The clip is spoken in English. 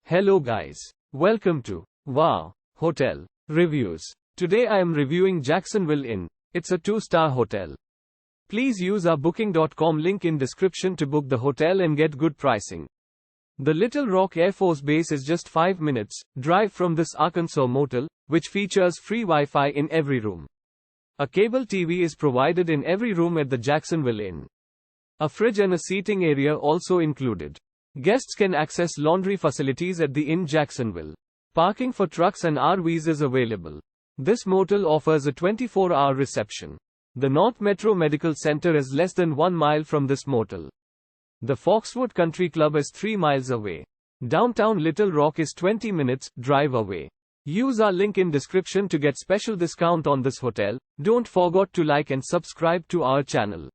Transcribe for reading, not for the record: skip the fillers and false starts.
Hello guys. Welcome to Wow Hotel Reviews. Today I am reviewing Jacksonville Inn. It's a 2-star hotel. Please use our booking.com link in description to book the hotel and get good pricing. The Little Rock Air Force Base is just 5 minutes drive from this Arkansas motel, which features free Wi-Fi in every room. A cable TV is provided in every room at the Jacksonville Inn. A fridge and a seating area also included. Guests can access laundry facilities at the Inn Jacksonville. Parking for trucks and RVs is available. This motel offers a 24-hour reception. The North Metro Medical Center is less than 1 mile from this motel. The Foxwood Country Club is 3 miles away. Downtown Little Rock is 20 minutes drive away. Use our link in description to get special discount on this hotel. Don't forget to like and subscribe to our channel.